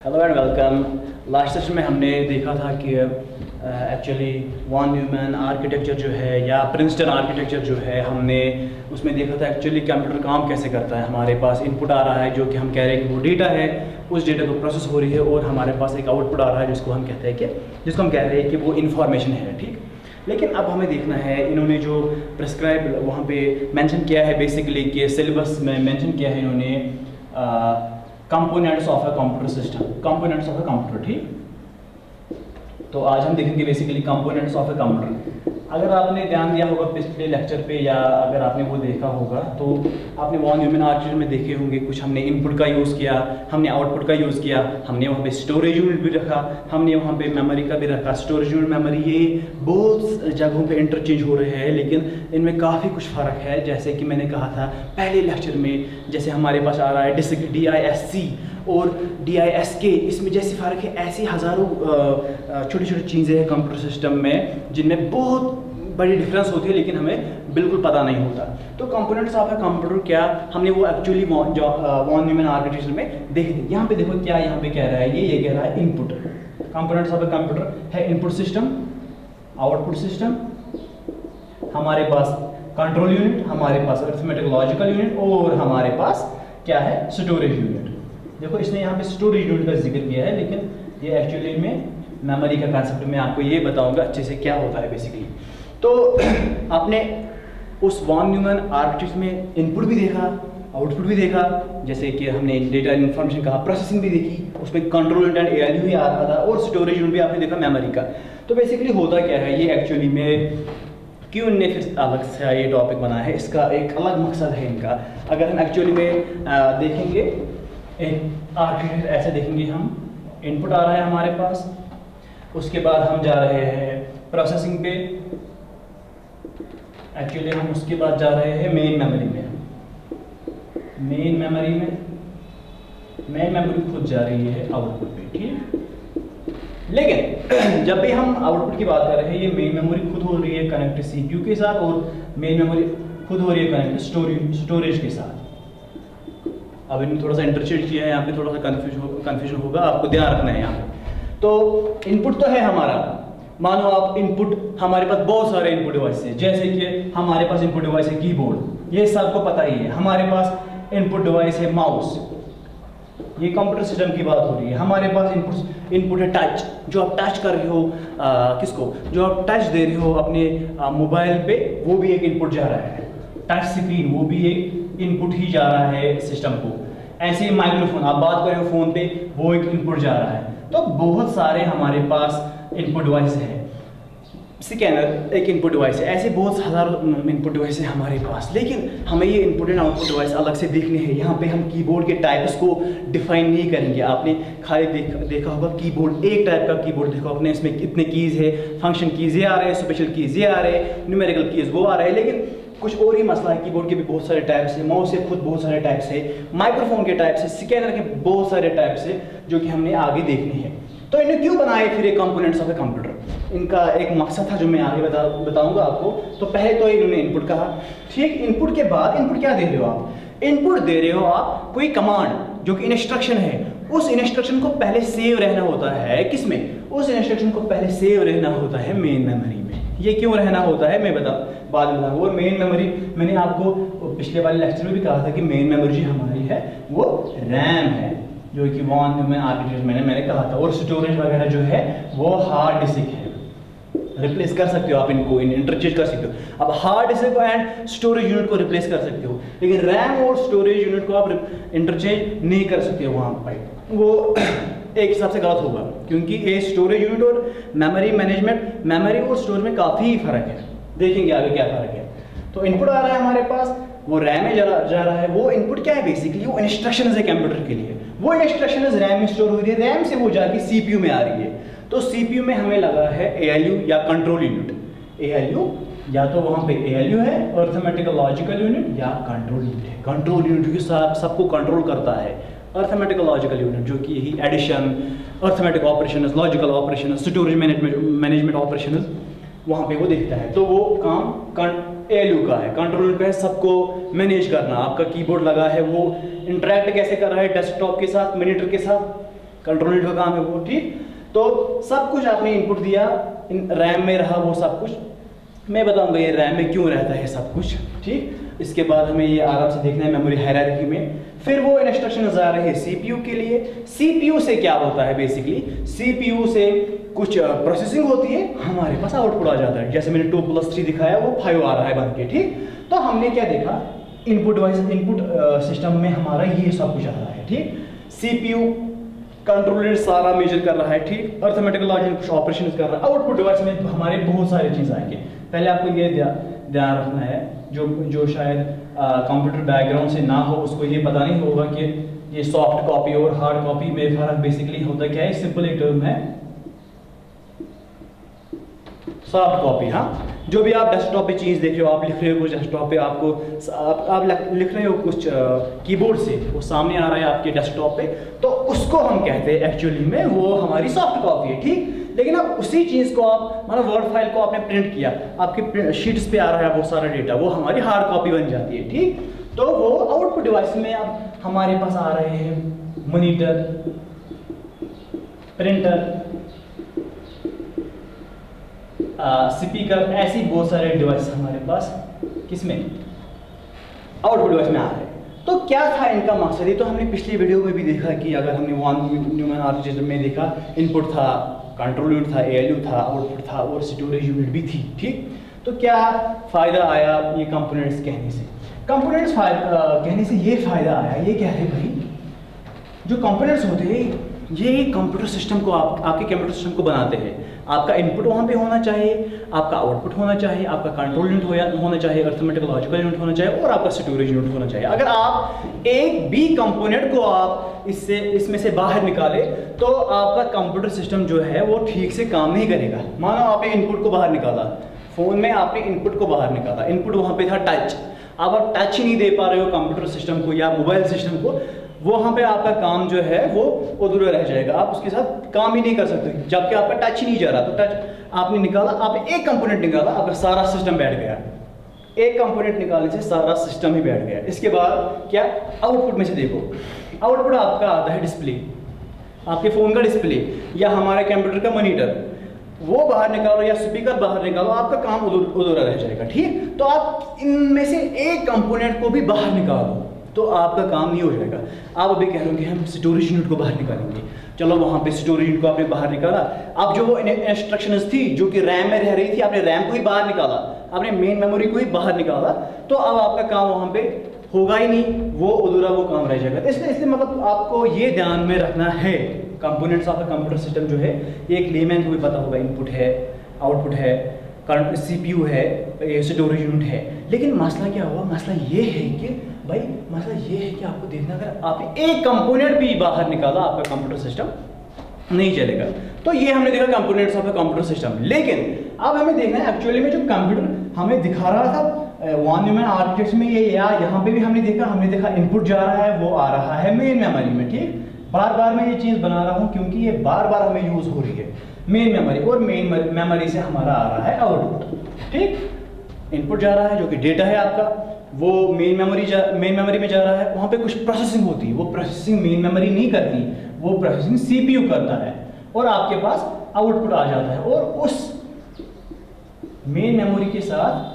Hello and welcome. Last session में हमने देखा था कि एक्चुअली वॉन न्यूमैन आर्किटेक्चर जो है या प्रिंसटन आर्किटेक्चर जो है, हमने उसमें देखा था एक्चुअली कंप्यूटर काम कैसे करता है। हमारे पास इनपुट आ रहा है जो कि हम कह रहे हैं कि वो डेटा है, उस डेटा को प्रोसेस हो रही है और हमारे पास एक आउटपुट आ रहा है जिसको हम कहते हैं कि जिसको हम कह रहे हैं कि वो इन्फॉर्मेशन है। ठीक, लेकिन अब हमें देखना है इन्होंने जो प्रिस्क्राइब वहाँ पे मेंशन किया है बेसिकली कि सिलेबस में मेंशन किया है इन्होंने components of a computer system, components of a computer. ठीक, तो आज हम देखेंगे basically components of a computer. अगर आपने ध्यान दिया होगा पिछले लेक्चर पे या अगर आपने वो देखा होगा तो आपने वॉन न्यूमैन आर्किटेक्चर में देखे होंगे, कुछ हमने इनपुट का यूज़ किया, हमने आउटपुट का यूज़ किया, हमने वहाँ पे स्टोरेज यूनिट भी रखा, हमने वहाँ पे मेमोरी का भी रखा। स्टोरेज यूनिट, मेमोरी, ये बहुत जगहों पे इंटरचेंज हो रहे हैं, लेकिन इनमें काफ़ी कुछ फ़र्क है। जैसे कि मैंने कहा था पहले लेक्चर में, जैसे हमारे पास आ रहा है DISC और DISK, इसमें जैसे फ़र्क है ऐसी हज़ारों छोटी छोटी चीज़ें हैं कंप्यूटर सिस्टम में जिनमें बहुत बड़ी डिफरेंस होती है, लेकिन हमें बिल्कुल पता नहीं होता। तो कंपोनेंट्स ऑफ अ कंप्यूटर क्या, हमने वो एक्चुअली वॉन न्यूमैन आर्किटेक्चर में देखे थे। यहाँ पे देखो क्या यहाँ पे कह रहा है, ये कह रहा है input. Components of a computer है इनपुट सिस्टम, आउटपुट सिस्टम, हमारे पास कंट्रोल यूनिट, हमारे पास अरिथमेटिक लॉजिकल यूनिट और हमारे पास क्या है, स्टोरेज यूनिट। देखो इसने यहाँ पे स्टोरेज यूनिट का जिक्र किया है, लेकिन ये एक्चुअली में मेमोरी का कंसेप्ट मैं आपको ये बताऊंगा अच्छे से क्या होता है बेसिकली। तो आपने उस वॉन न्यूमैन आर्किटेक्चर में इनपुट भी देखा, आउटपुट भी देखा, जैसे कि हमने डेटा इन्फॉर्मेशन कहा, प्रोसेसिंग भी देखी, उसमें कंट्रोल यूनिट एंड ALU ही आ रहा था और स्टोरेज यूनिट भी आपने देखा मेमोरी का। तो बेसिकली होता क्या है, ये एक्चुअली में क्यों इनने फिर अलग से ये टॉपिक बनाया है, इसका एक अलग मकसद है इनका। अगर हम एक्चुअली में देखेंगे एक आर्किटेक्चर ऐसे देखेंगे, हम इनपुट आ रहा है हमारे पास, उसके बाद हम जा रहे हैं प्रोसेसिंग पे, एक्चुअली हम उसके बाद जा रहे हैं मेन मेमोरी में। मेन मेमोरी खुद जा रही है आउटपुट पे। ठीक, लेकिन जब भी हम आउटपुट की बात कर रहे हैं, ये मेन मेमोरी खुद हो रही है कनेक्ट CPU के साथ और मेन मेमोरी खुद हो रही है कनेक्ट स्टोरेज के साथ। अब इन्हें थोड़ा सा इंटरचेंज किया है, यहाँ पे थोड़ा सा कन्फ्यूजन होगा, आपको ध्यान रखना है यहाँ पे। तो इनपुट तो है हमारा, मानो आप इनपुट, हमारे पास बहुत सारे इनपुट डिवाइस है, जैसे कि हमारे पास इनपुट डिवाइस है कीबोर्ड, ये सबको पता ही है। हमारे पास इनपुट डिवाइस है माउस, ये कंप्यूटर सिस्टम की बात हो रही है। हमारे पास इनपुट है टच, जो आप टच कर रहे हो किसको, जो आप टच दे रहे हो अपने मोबाइल पे, वो भी एक इनपुट जा रहा है। टच स्क्रीन, वो भी एक इनपुट ही जा रहा है सिस्टम को। ऐसे ही माइक्रोफोन, आप बात कर रहे हो फोन पे, वो एक इनपुट जा रहा है। तो बहुत सारे हमारे पास इनपुट डिवाइस है। स्कैनर एक इनपुट डिवाइस है, ऐसे बहुत हज़ारों इनपुट डिवाइस है हमारे पास, लेकिन हमें ये इनपुट एंड आउटपुट डिवाइस अलग से देखने हैं। यहाँ पे हम कीबोर्ड के टाइप्स को डिफाइन नहीं करेंगे। आपने खाली देखा होगा कीबोर्ड, एक टाइप का कीबोर्ड देखो आपने, इसमें कितने कीज़ है, फंक्शन कीज़ ये आ रहे हैं, स्पेशल कीज़ ये आ रहे हैं, न्यूमेरिकल कीज़ वो आ रहे हैं, लेकिन कुछ और ही मसला है। कीबोर्ड के भी बहुत सारे टाइप्स है, माउस के खुद बहुत सारे टाइप्स है, माइक्रोफोन के टाइप्स है, स्कैनर के बहुत सारे टाइप्स है, जो कि हमने आगे देखने हैं। तो इन्हें क्यों बनाए फिर ये कंपोनेंट्स ऑफ ए कंप्यूटर, इनका एक मकसद था जो मैं आगे बताऊंगा आपको। तो पहले तो इन्होंने इनपुट कहा, ठीक, इनपुट के बाद इनपुट क्या दे रहे हो आप, इनपुट दे रहे हो आप कोई कमांड जो कि इंस्ट्रक्शन है। उस इंस्ट्रक्शन को पहले सेव रहना होता है किसमें, उस इंस्ट्रक्शन को पहले सेव रहना होता है मेन मेमोरी में। ये क्यों रहना होता है मैं बाद में बताऊंगा। और मेन मेमोरी मैंने आपको पिछले वाले लेक्चर में भी कहा था कि मेन मेमोरी जो हमारी है वो रैम है, जो कि वॉन न्यूमैन आर्किटेक्चर मैंने कहा था। और स्टोरेज वगैरह जो है वो हार्ड डिस्क है, रिप्लेस कर सकते हो आप इनको, इंटरचेंज कर सकते हो। अब hard disk and storage unit को रिप्लेस कर सकते हो, लेकिन रैम और स्टोरेज यूनिट को आप इंटरचेंज नहीं कर सकते हो वहाँ पर, वो एक हिसाब से गलत होगा, क्योंकि ये स्टोरेज यूनिट और मेमोरी और स्टोरेज में काफ़ी फर्क है। देखेंगे आगे क्या फर्क है। तो इनपुट आ रहा है हमारे पास, वो रैम में जा रहा है। वो इनपुट क्या है बेसिकली, वो इंस्ट्रक्शंस है कंप्यूटर के लिए, वो इंस्ट्रक्शंस रैम में स्टोर हो रही है, रैम से वो जाके CPU में आ रही है। तो CPU में हमें लगा है ALU या कंट्रोल यूनिट। ALU या तो वहाँ पे ALU है, अरिथमेटिक लॉजिकल यूनिट, या कंट्रोल यूनिट है। कंट्रोल यूनिट के साथ सबको कंट्रोल करता है। अरिथमेटिक लॉजिकल यूनिट जो कि यही addition, arithmetic operation, logical operation, storage management operation, वहाँ पे वो देखता है। तो वो काम ALU का है, कंट्रोल यूनिट का है सबको मैनेज करना। आपका कीबोर्ड लगा है, वो इंटरेक्ट कैसे कर रहा है डेस्कटॉप के साथ, मॉनिटर के साथ, कंट्रोल यूनिट का काम है वो, ठीक। तो सब कुछ आपने इनपुट दिया, रैम में रहा वो सब कुछ, मैं बताऊंगा ये रैम में क्यों रहता है सब कुछ, ठीक। इसके बाद हमें ये आराम से देखना है मेमोरी हायरार्की में। फिर वो इंस्ट्रक्शंस आ रहे हैं सीपीयू के लिए। सीपीयू से क्या होता है बेसिकली, सीपीयू से कुछ प्रोसेसिंग होती है, हमारे पास आउटपुट आ जाता है। जैसे मैंने 2+3 दिखाया, वो 5 आ रहा है बन के, ठीक। तो हमने क्या देखा, इनपुट वाइज इनपुट सिस्टम में हमारा ये सब कुछ आ रहा है, ठीक। सीपीयू कंट्रोल यूनिट सारा मेजर कर रहा है, ठीक। अर्थमेटिक लॉजिक कुछ ऑपरेशन कर रहा है। आउटपुट डिवाइस में हमारे बहुत सारे चीज़ आएंगे। पहले आपको ये ध्यान रखना है, जो शायद कंप्यूटर बैकग्राउंड से ना हो उसको ये पता नहीं होगा कि ये सॉफ्ट कॉपी और हार्ड कॉपी में फर्क बेसिकली होता क्या है। सिंपल एक टर्म है सॉफ्ट कॉपी। हाँ, जो भी आप डेस्कटॉप पे चीज़ देख रहे हो, आप लिख रहे हो कुछ डेस्कटॉप पे, आप लिख रहे हो कुछ कीबोर्ड से, वो सामने आ रहा है आपके डेस्कटॉप पे, तो उसको हम कहते हैं एक्चुअली में वो हमारी सॉफ्ट कॉपी है, ठीक। लेकिन अब उसी चीज़ को आप मतलब वर्ड फाइल को आपने प्रिंट किया, आपके शीट्स पे आ रहा है वो सारा डेटा, वो हमारी हार्ड कॉपी बन जाती है, ठीक। तो वो आउटपुट डिवाइस में अब हमारे पास आ रहे हैं मॉनिटर, प्रिंटर, स्पीकर, ऐसी बहुत सारे डिवाइस हमारे पास किसमें आउटपुट डिवाइस में आ रहे हैं। तो क्या था इनका मकसद, ये तो हमने पिछली वीडियो में भी देखा कि अगर हमने वॉन न्यूमैन आर्किटेक्चर में देखा, इनपुट था, कंट्रोल यूनिट था, एएलयू था, आउटपुट था और स्टोरेज यूनिट भी थी, ठीक। तो क्या फ़ायदा आया ये कंपोनेंट्स कहने से, कंपोनेंट्स कहने से ये फ़ायदा आया, ये क्या है भाई, जो कंपोनेंट्स होते हैं ये कंप्यूटर सिस्टम को आपके कंप्यूटर सिस्टम को बनाते हैं। आपका इनपुट वहाँ पे होना चाहिए, आपका आउटपुट होना चाहिए, आपका कंट्रोल यूनिट होना चाहिए, अर्थमेटिक लॉजिकल यूनिट होना चाहिए और आपका स्टोरेज यूनिट होना चाहिए। अगर आप एक भी कंपोनेंट को आप इसमें से बाहर निकाले तो आपका कंप्यूटर सिस्टम जो है वो ठीक से काम नहीं करेगा। मानो आपने इनपुट को बाहर निकाला, फ़ोन में आपने इनपुट को बाहर निकाला, इनपुट वहाँ पे था टच, अब आप टच ही नहीं दे पा रहे हो कंप्यूटर सिस्टम को या मोबाइल सिस्टम को, वहाँ पे आपका काम जो है वो अधूरा रह जाएगा, आप उसके साथ काम ही नहीं कर सकते जबकि आपका टच ही नहीं जा रहा। तो टच आपने निकाला, आपने एक कंपोनेंट निकाला, आपका सारा सिस्टम बैठ गया, एक कंपोनेंट निकालने से सारा सिस्टम ही बैठ गया। इसके बाद क्या, आउटपुट में से देखो, आउटपुट आपका आता है डिस्प्ले, आपके फ़ोन का डिस्प्ले या हमारे कंप्यूटर का मॉनिटर, वो बाहर निकालो या स्पीकर बाहर निकालो, आपका काम अधूरा रह जाएगा, ठीक। तो आप इनमें से एक कंपोनेंट को भी बाहर निकालो तो आपका काम नहीं हो जाएगा। आप अभी कह रहे हो कि हम स्टोरेज यूनिट को बाहर निकालेंगे, चलो वहाँ पे स्टोरेज यूनिट को आपने बाहर निकाला, अब जो वो इंस्ट्रक्शंस थी जो कि रैम में रह रही थी, आपने रैम को ही बाहर निकाला, आपने मेन मेमोरी को ही बाहर निकाला, तो अब आपका काम वहाँ पे होगा ही नहीं, वो अधूरा वो काम रह जाएगा। इसलिए मतलब आपको ये ध्यान में रखना है, components of the computer system जो है, एक लेमैन को भी पता होगा, इनपुट है, आउटपुट है, करंट सीपीयू है, स्टोरेज यूनिट है। लेकिन मसला क्या हुआ, मसला ये है कि भाई मसला ये है कि आपको देखना, अगर आपने एक कंपोनेंट भी बाहर निकाला आपका कंप्यूटर सिस्टम नहीं चलेगा। तो ये हमने देखा components of the computer system. लेकिन अब हमें देखना है एक्चुअली में जो कंप्यूटर हमें दिखा रहा था वॉन न्यूमैन आर्किटेक्चर में, ये या यहाँ पे भी हमने देखा इनपुट जा रहा है, वो आ रहा है मेन मेमोरी में, ठीक। बार बार मैं ये चीज़ बना रहा हूँ क्योंकि ये बार बार हमें यूज़ हो रही है, मेन मेमोरी, और मेन मेमोरी से हमारा आ रहा है आउटपुट, ठीक। इनपुट जा रहा है जो कि डेटा है आपका, वो मेन मेमोरी में जा रहा है, वहाँ पे कुछ प्रोसेसिंग होती है, वो प्रोसेसिंग मेन मेमोरी नहीं करती, वो प्रोसेसिंग सीपीयू करता है और आपके पास आउटपुट आ जाता है और उस मेन मेमोरी के साथ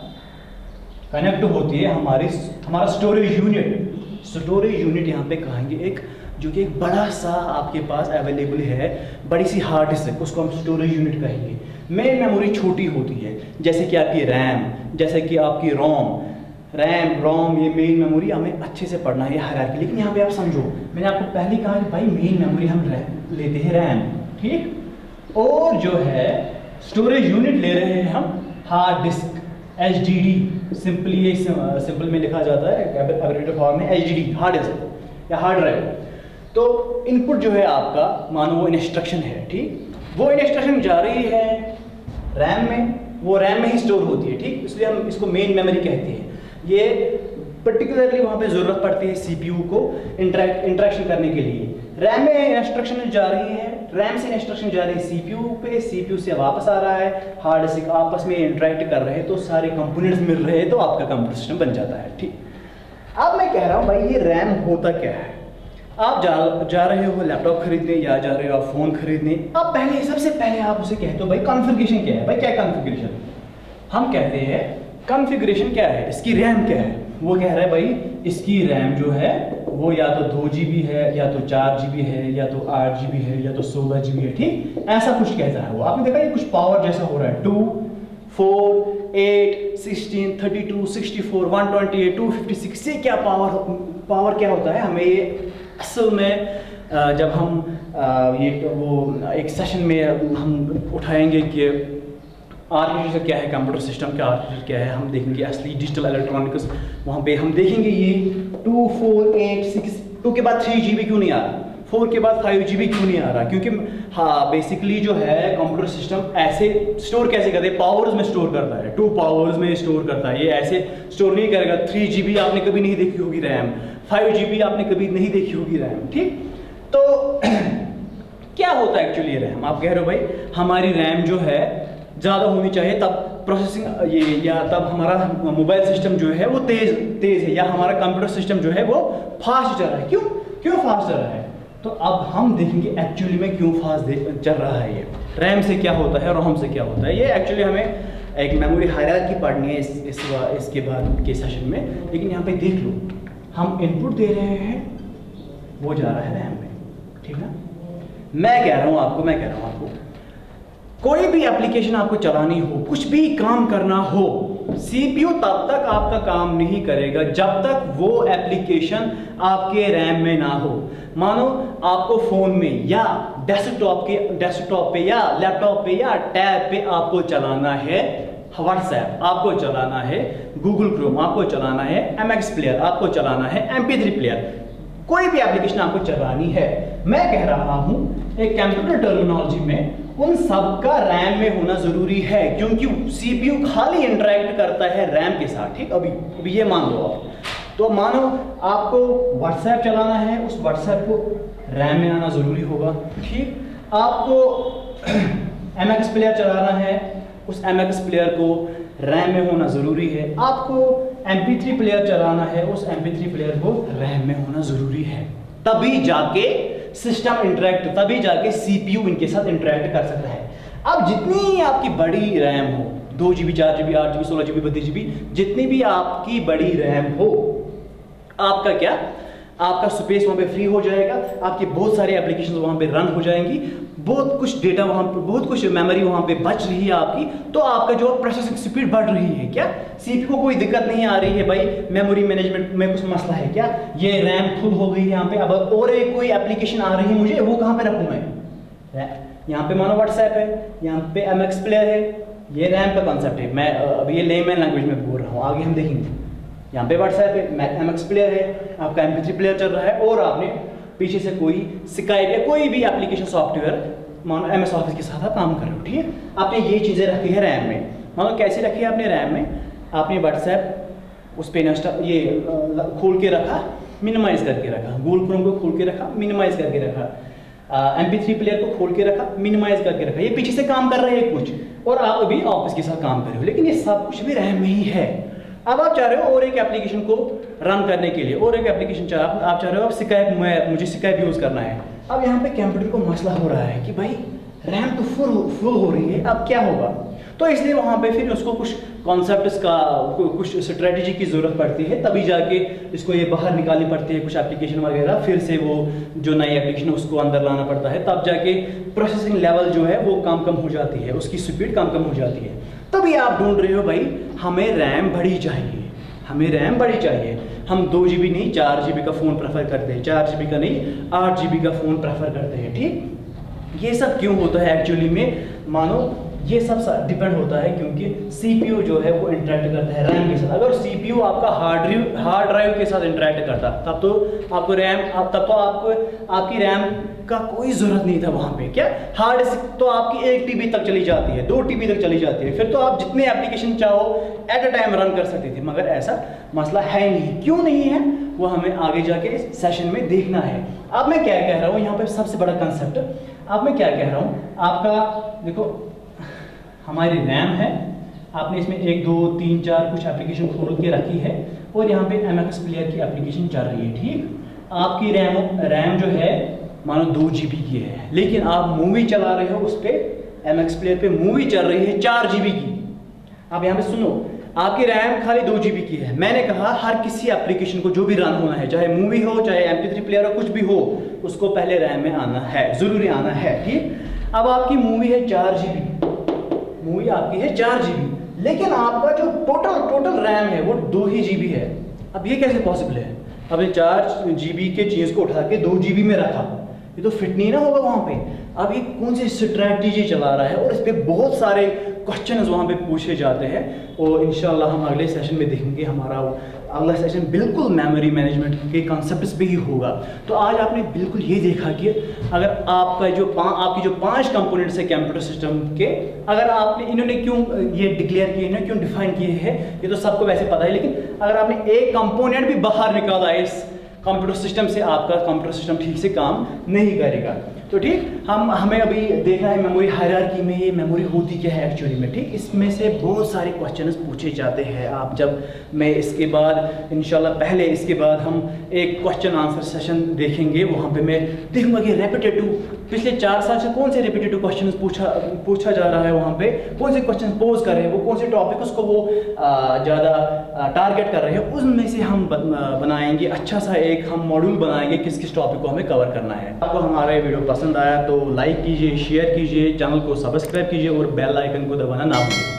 कनेक्ट होती है हमारा स्टोरेज यूनिट। स्टोरेज यूनिट यहाँ पे कहेंगे एक, जो कि एक बड़ा सा आपके पास अवेलेबल है, बड़ी सी हार्ड डिस्क, उसको हम स्टोरेज यूनिट कहेंगे। मेन मेमोरी छोटी होती है, जैसे कि आपकी रैम, जैसे कि आपकी रोम, ये मेन मेमोरी हमें अच्छे से पढ़ना है हायरार्की। लेकिन यहाँ पे आप समझो, मैंने आपको पहले कहा कि भाई मेन मेमोरी हम लेते हैं रैम, ठीक, और जो है स्टोरेज यूनिट ले रहे हैं हम हार्ड डिस्क, HDD, सिंपल में लिखा जाता है एब्रिविएटेड फॉर्म में HDD, हार्ड डिस्क या हार्ड ड्राइव। तो इनपुट जो है आपका, मानो वो इंस्ट्रक्शन है, ठीक, वो इंस्ट्रक्शन जा रही है रैम में, वो रैम में ही स्टोर होती है, ठीक, इसलिए हम इसको मेन मेमोरी कहते हैं। ये पर्टिकुलरली वहाँ पे ज़रूरत पड़ती है सीपीयू को इंटरेक्शन करने के लिए। रैम में इंस्ट्रक्शन जा रही है, रैम से इंस्ट्रक्शन जा रही है सीपीयू पे, सीपीयू से वापस आ रहा है, हार्ड डिस्क आपस में इंटरेक्ट कर रहे हैं, तो सारे कंपोनेंट्स मिल रहे हैं, तो आपका कंप्यूटर सिस्टम बन जाता है, ठीक। अब मैं कह रहा हूँ भाई ये रैम होता क्या है, आप जा रहे हो लैपटॉप खरीदने या जा रहे हो आप फ़ोन खरीदने, आप पहले सबसे पहले आप उसे कहते हो भाई कॉन्फ़िगरेशन क्या है, भाई क्या कॉन्फ़िगरेशन, हम कहते हैं कॉन्फ़िगरेशन क्या है, इसकी रैम क्या है। वो कह रहा है भाई इसकी रैम जो है वो या तो 2 GB है, या तो 4 GB है, या तो 8 GB है, या तो 16 GB है, ठीक ऐसा कुछ कहता है वो। आपने देखा ये कुछ पावर जैसा हो रहा है, 2 4 8 16 32 64 128 256 से क्या पावर क्या होता है हमें ये असल में जब हम एक सेशन में हम उठाएंगे कि आर्किटेक्चर क्या है, कंप्यूटर सिस्टम का आर्किटेक्चर क्या है, हम देखेंगे असली डिजिटल इलेक्ट्रॉनिक्स, वहाँ पे हम देखेंगे ये 2 4 8 6 2 के बाद 3 GB क्यों नहीं आ रहा, 4 के बाद 5 GB क्यों नहीं आ रहा, क्योंकि हाँ बेसिकली जो है कंप्यूटर सिस्टम ऐसे स्टोर कैसे करते हैं, पावर्स में स्टोर करता है, 2 पावर्स में स्टोर करता है, ये ऐसे स्टोर नहीं करेगा। 3 GB आपने कभी नहीं देखी होगी रैम, 5 GB आपने कभी नहीं देखी होगी रैम, ठीक। तो क्या होता है एक्चुअली रैम, आप कह रहे हो भाई हमारी रैम जो है ज़्यादा होनी चाहिए तब प्रोसेसिंग ये, या तब हमारा मोबाइल सिस्टम जो है वो तेज़ है, या हमारा कंप्यूटर सिस्टम जो है वो फास्ट चल रहा है। क्यों फास्ट चल रहा है, तो अब हम देखेंगे एक्चुअली में क्यों फास्ट चल रहा है। ये रैम से क्या होता है, रोम से क्या होता है, ये एक्चुअली हमें एक मेमोरी हायरार्की पढ़नी है इसके बाद के सेशन में। लेकिन यहाँ पे देख लो, हम इनपुट दे रहे हैं, वो जा रहा है रैम में, ठीक ना। मैं कह रहा हूँ आपको कोई भी एप्लीकेशन आपको चलानी हो, कुछ भी काम करना हो, CPU तब तक आपका काम नहीं करेगा जब तक वो एप्लीकेशन आपके रैम में ना हो। मानो आपको फ़ोन में या डेस्कटॉप पे या लैपटॉप पे या टैब पे आपको चलाना है व्हाट्सएप, आपको चलाना है गूगल क्रोम, आपको चलाना है MX प्लेयर, आपको चलाना है MP3 प्लेयर, कोई भी एप्लीकेशन आपको चलानी है। मैं कह रहा हूं एक कंप्यूटर टर्मिनोलॉजी में उन सब का रैम में होना जरूरी है, क्योंकि CPU खाली इंटरेक्ट करता है रैम के साथ, ठीक। अभी ये मान लो आप, तो मानो आपको व्हाट्सएप चलाना है, उस व्हाट्सएप को रैम में आना जरूरी होगा, ठीक। आपको MX प्लेयर चलाना है, उस MX प्लेयर को रैम में होना जरूरी है। आपको MP3 प्लेयर चलाना है, उस MP3 प्लेयर को रैम में होना जरूरी है। तभी जाके सिस्टम इंटरेक्ट, तभी जाके CPU इनके साथ इंटरेक्ट कर सकता है। अब जितनी आपकी बड़ी रैम हो, 2 GB 4 GB 8 GB 16 GB 32 GB, जितनी भी आपकी बड़ी रैम हो, आपका स्पेस वहाँ पे फ्री हो जाएगा, आपकी बहुत सारी एप्लीकेशन वहाँ पे रन हो जाएंगी, बहुत कुछ डेटा वहाँ पे, बहुत कुछ मेमोरी वहाँ पे बच रही है आपकी, तो आपका जो प्रोसेसिंग स्पीड बढ़ रही है। क्या CPU को कोई दिक्कत नहीं आ रही है भाई मेमोरी मैनेजमेंट में कुछ मसला है क्या, ये रैम फुल हो गई है यहाँ पे, अब और एक कोई एप्लीकेशन आ रही है मुझे, वो कहाँ पे रखूँ मैं। यहाँ पे मानो व्हाट्सएप है, यहाँ पे MX प्लेयर है, ये रैम का कॉन्सेप्ट है। मैं अभी ये लेमैन लैंग्वेज में बोल रहा हूँ, आगे हम देखेंगे। यहाँ पे व्हाट्सएप है, MX प्लेयर है, आपका MP3 प्लेयर चल रहा है, और आपने पीछे से कोई स्काइप या कोई भी एप्लीकेशन सॉफ्टवेयर मानो MS ऑफिस के साथ आप काम कर रहे हो, ठीक है। आपने ये चीज़ें रखी है रैम में, मानो कैसे रखी है आपने रैम में, आपने व्हाट्सएप उस पर ये खोल के रखा, मिनिमाइज करके रखा, गूगल क्रोम को खोल के रखा, मिनिमाइज करके रखा, MP3 प्लेयर को खोल के रखा, मिनिमाइज करके रखा, ये पीछे से काम कर रहे हैं कुछ, और आप अभी ऑफिस के साथ काम कर रहे हो, लेकिन ये सब कुछ भी रैम में ही है। अब आप चाह रहे हो और एक एप्लीकेशन को रन करने के लिए, और एक एप्लीकेशन आप चाह रहे हो आप स्काइप, मुझे स्काइप यूज़ करना है। अब यहाँ पे कंप्यूटर को मसला हो रहा है कि भाई रैम तो फुल हो रही है, अब क्या होगा। तो इसलिए वहाँ पे फिर उसको कुछ कॉन्सेप्ट्स का, कुछ स्ट्रेटजी की ज़रूरत पड़ती है, तभी जाके इसको ये बाहर निकालनी पड़ती है, कुछ एप्लीकेशन वगैरह, फिर से वो जो नई एप्लीकेशन उसको अंदर लाना पड़ता है, तब जाके प्रोसेसिंग लेवल जो है वो कम हो जाती है, उसकी स्पीड कम हो जाती है। तभी आप ढूंढ रहे हो भाई हमें रैम बड़ी चाहिए, हमें रैम बड़ी चाहिए, हम 2 GB नहीं 4 GB का फ़ोन प्रेफर करते हैं, 4 GB का नहीं 8 GB का फ़ोन प्रेफर करते हैं, ठीक। ये सब क्यों होता है एक्चुअली में, मानो ये सब डिपेंड होता है क्योंकि CPU जो है वो इंटरेक्ट करता है रैम के साथ। अगर CPU आपका हार्ड ड्राइव के साथ इंटरेक्ट करता तब तो आपको आपकी रैम का कोई ज़रूरत नहीं था वहाँ पे। क्या हार्ड डिस्क तो आपकी 1 TB तक चली जाती है, 2 TB तक चली जाती है, फिर तो आप जितने एप्लीकेशन चाहो एट अ टाइम रन कर सकते थे, मगर ऐसा मसला है नहीं। क्यों नहीं है वो हमें आगे जाके इस सेशन में देखना है। अब मैं क्या कह रहा हूँ यहाँ पे सबसे बड़ा कंसेप्ट, अब मैं क्या कह रहा हूँ, आपका देखो हमारी रैम है, आपने इसमें 1 2 3 4 कुछ एप्लीकेशन खोल के रखी है, और यहाँ पे MX प्लेयर की एप्लीकेशन चल रही है, ठीक। आपकी रैम जो है मानो 2 GB की है, लेकिन आप मूवी चला रहे हो, उस पर MX प्लेयर पे मूवी चल रही है 4 GB की। आप यहाँ पे सुनो, आपकी रैम खाली 2 GB की है। मैंने कहा हर किसी एप्लीकेशन को जो भी रन होना है, चाहे मूवी हो चाहे MP3 प्लेयर हो, कुछ भी हो, उसको पहले रैम में आना है, ज़रूरी आना है, ठीक। अब आपकी मूवी है 4 GB, मूवी आपकी है 4 GB, लेकिन आपका जो टोटल रैम है वो 2 ही GB है। अब ये कैसे पॉसिबल है? अब ये 4 GB के चीज़ को उठा के 2 GB में रखा, ये तो फिट नहीं ना होगा वहाँ पे। अब ये कौन सी स्ट्रैटेजी चला रहा है, और इस पर बहुत सारे क्वेश्चंस वहाँ पे पूछे जाते हैं, और इंशाल्लाह हम अगले सेशन में देखेंगे। हमारा अगला सेशन बिल्कुल मेमोरी मैनेजमेंट के कॉन्सेप्ट्स पे ही होगा। तो आज आपने बिल्कुल ये देखा कि अगर आपका आपकी जो 5 कंपोनेंट्स है कंप्यूटर सिस्टम के, अगर आपने इन्होंने क्यों ये डिक्लेयर किए हैं, क्यों डिफाइन किए हैं, ये तो सबको वैसे पता है, लेकिन अगर आपने एक कंपोनेंट भी बाहर निकाला है इस कंप्यूटर सिस्टम से, आपका कंप्यूटर सिस्टम ठीक से काम नहीं करेगा। तो ठीक, हमें अभी देखना है मेमोरी हायरार्की में ये मेमोरी होती क्या है एक्चुअली में, ठीक। इसमें से बहुत सारे क्वेश्चंस पूछे जाते हैं। आप जब मैं इसके बाद इंशाल्लाह पहले इसके बाद हम एक क्वेश्चन आंसर सेशन देखेंगे, वहाँ पे मैं देखूंगा कि रेपिटेटिव पिछले 4 साल से कौन से रेपिटेटिव क्वेश्चन पूछा जा रहा है, वहाँ पे कौन से क्वेश्चन पोज कर रहे हैं, वो कौन से टॉपिक उसको वो ज़्यादा टारगेट कर रहे हैं, उसमें से हम बनाएंगे अच्छा सा एक हम मॉड्यूल बनाएंगे किस किस टॉपिक को हमें कवर करना है। आपको हमारा ये वीडियो पसंद आया तो लाइक कीजिए, शेयर कीजिए, चैनल को सब्सक्राइब कीजिए और बेल आइकन को दबाना ना भूलिए।